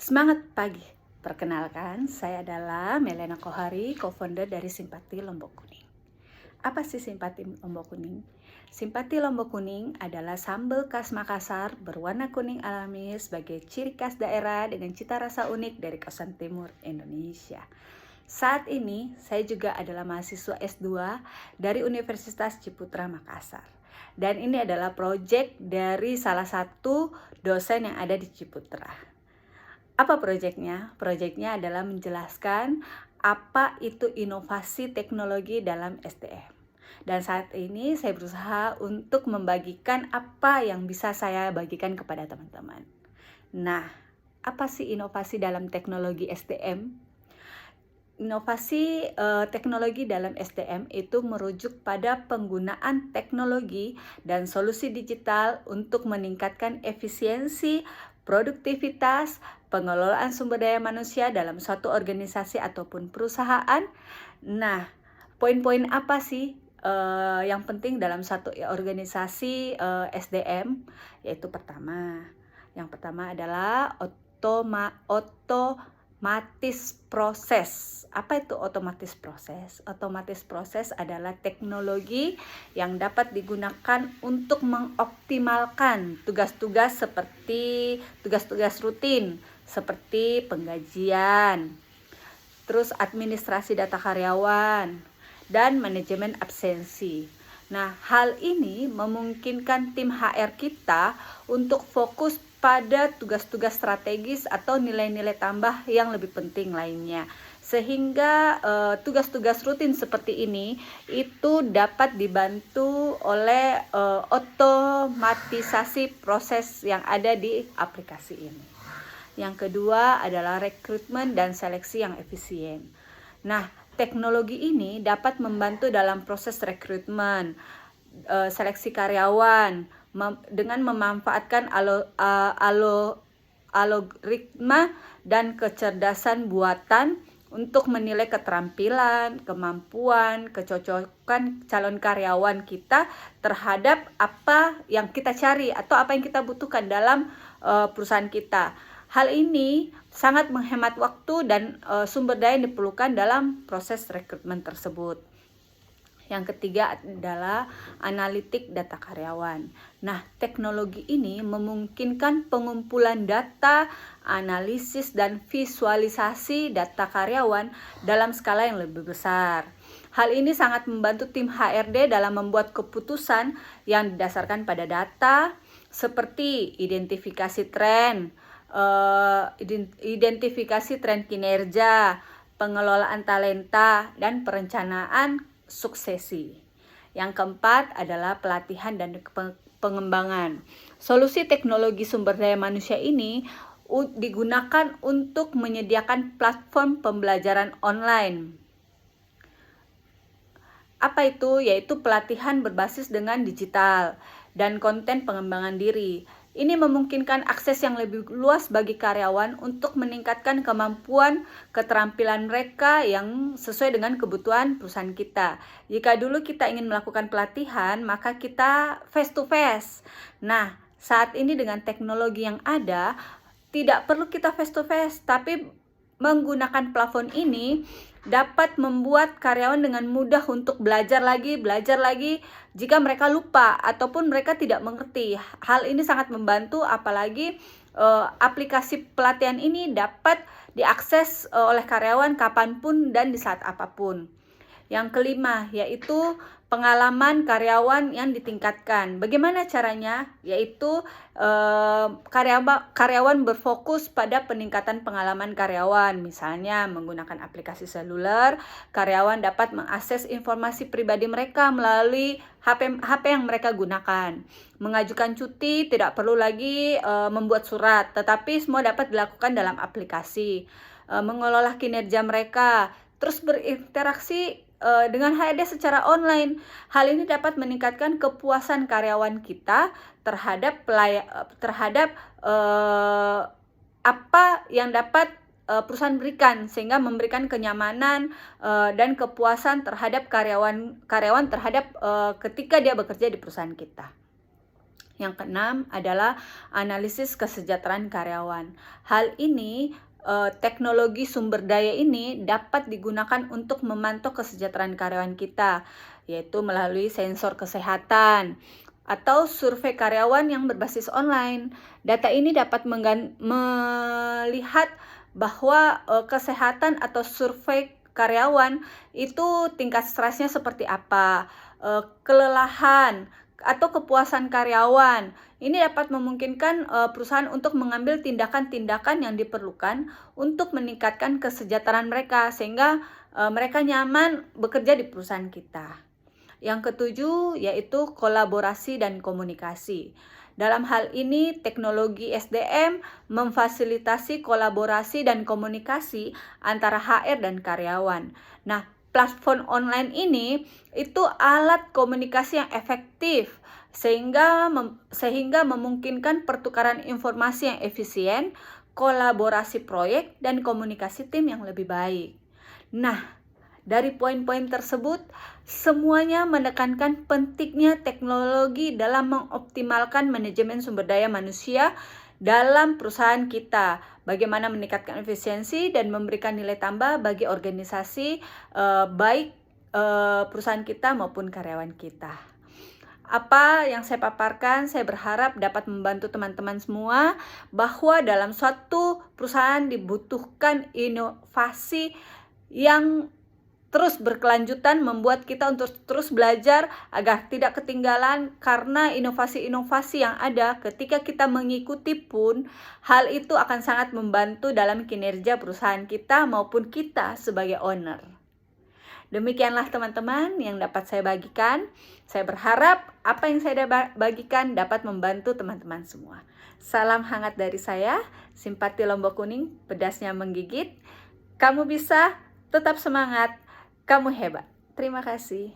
Semangat pagi. Perkenalkan, saya adalah Melena Kohari, co-founder dari Simpati Lombok Kuning. Apa sih Simpati Lombok Kuning? Simpati Lombok Kuning adalah sambal khas Makassar berwarna kuning alami sebagai ciri khas daerah dengan cita rasa unik dari kawasan timur Indonesia. Saat ini, saya juga adalah mahasiswa S2 dari Universitas Ciputra Makassar. Dan ini adalah proyek dari salah satu dosen yang ada di Ciputra. Apa proyeknya? Proyeknya adalah menjelaskan apa itu inovasi teknologi dalam SDM. Dan saat ini saya berusaha untuk membagikan apa yang bisa saya bagikan kepada teman-teman. Nah, apa sih inovasi dalam teknologi SDM? Inovasi teknologi dalam SDM itu merujuk pada penggunaan teknologi dan solusi digital untuk meningkatkan efisiensi, produktivitas, pengelolaan sumber daya manusia dalam suatu organisasi ataupun perusahaan. Nah, poin-poin apa sih yang penting dalam satu organisasi SDM? Yaitu yang pertama adalah otomatis proses. Apa itu otomatis proses? Otomatis proses adalah teknologi yang dapat digunakan untuk mengoptimalkan tugas-tugas rutin seperti penggajian, terus administrasi data karyawan, dan manajemen absensi. Nah, hal ini memungkinkan tim HR kita untuk fokus pada tugas-tugas strategis atau nilai-nilai tambah yang lebih penting lainnya. Sehingga tugas-tugas rutin seperti ini itu dapat dibantu oleh otomatisasi proses yang ada di aplikasi ini. Yang kedua adalah rekrutmen dan seleksi yang efisien. Nah, teknologi ini dapat membantu dalam proses rekrutmen, seleksi karyawan, dengan memanfaatkan algoritma dan kecerdasan buatan untuk menilai keterampilan, kemampuan, kecocokan calon karyawan kita terhadap apa yang kita cari atau apa yang kita butuhkan dalam perusahaan kita. Hal ini sangat menghemat waktu dan sumber daya yang diperlukan dalam proses rekrutmen tersebut. Yang ketiga adalah analitik data karyawan. Nah, teknologi ini memungkinkan pengumpulan data, analisis, dan visualisasi data karyawan dalam skala yang lebih besar. Hal ini sangat membantu tim HRD dalam membuat keputusan yang didasarkan pada data, seperti identifikasi tren kinerja, pengelolaan talenta, dan perencanaan suksesi. Yang keempat adalah pelatihan dan pengembangan. Solusi teknologi sumber daya manusia ini digunakan untuk menyediakan platform pembelajaran online. Apa itu? Yaitu pelatihan berbasis dengan digital dan konten pengembangan diri. Ini memungkinkan akses yang lebih luas bagi karyawan untuk meningkatkan kemampuan keterampilan mereka yang sesuai dengan kebutuhan perusahaan kita. Jika dulu kita ingin melakukan pelatihan, maka kita face to face. Nah, saat ini dengan teknologi yang ada, tidak perlu kita face to face, tapi menggunakan platform ini dapat membuat karyawan dengan mudah untuk belajar lagi jika mereka lupa ataupun mereka tidak mengerti. Hal ini sangat membantu, apalagi aplikasi pelatihan ini dapat diakses oleh karyawan kapanpun dan di saat apapun. Yang kelima yaitu pengalaman karyawan yang ditingkatkan. Bagaimana caranya? Yaitu karyawan berfokus pada peningkatan pengalaman karyawan. Misalnya menggunakan aplikasi seluler, karyawan dapat mengakses informasi pribadi mereka melalui HP yang mereka gunakan. Mengajukan cuti tidak perlu lagi membuat surat, tetapi semua dapat dilakukan dalam aplikasi. Mengelola kinerja mereka, terus berinteraksi dengan HRD secara online. Hal ini dapat meningkatkan kepuasan karyawan kita terhadap apa yang dapat perusahaan berikan, sehingga memberikan kenyamanan dan kepuasan terhadap karyawan terhadap ketika dia bekerja di perusahaan kita. Yang keenam adalah analisis kesejahteraan karyawan. Hal ini, teknologi sumber daya ini dapat digunakan untuk memantau kesejahteraan karyawan kita, yaitu melalui sensor kesehatan atau survei karyawan yang berbasis online. Data ini dapat melihat bahwa kesehatan atau survei karyawan itu tingkat stresnya seperti apa, kelelahan, atau kepuasan karyawan. Ini dapat memungkinkan perusahaan untuk mengambil tindakan-tindakan yang diperlukan untuk meningkatkan kesejahteraan mereka sehingga mereka nyaman bekerja di perusahaan kita. Yang ketujuh yaitu kolaborasi dan komunikasi. Dalam hal ini, teknologi SDM memfasilitasi kolaborasi dan komunikasi antara HR dan karyawan. Nah, platform online ini itu alat komunikasi yang efektif sehingga memungkinkan pertukaran informasi yang efisien, kolaborasi proyek, dan komunikasi tim yang lebih baik. Nah, dari poin-poin tersebut, semuanya menekankan pentingnya teknologi dalam mengoptimalkan manajemen sumber daya manusia dalam perusahaan kita, bagaimana meningkatkan efisiensi dan memberikan nilai tambah bagi organisasi, baik perusahaan kita maupun karyawan kita. Apa yang saya paparkan, saya berharap dapat membantu teman-teman semua bahwa dalam suatu perusahaan dibutuhkan inovasi yang terus berkelanjutan, membuat kita untuk terus belajar agar tidak ketinggalan, karena inovasi-inovasi yang ada ketika kita mengikuti pun hal itu akan sangat membantu dalam kinerja perusahaan kita maupun kita sebagai owner. Demikianlah teman-teman yang dapat saya bagikan. Saya berharap apa yang saya bagikan dapat membantu teman-teman semua. Salam hangat dari saya, Simpati Lombok Kuning, pedasnya menggigit. Kamu bisa, tetap semangat. Kamu hebat. Terima kasih.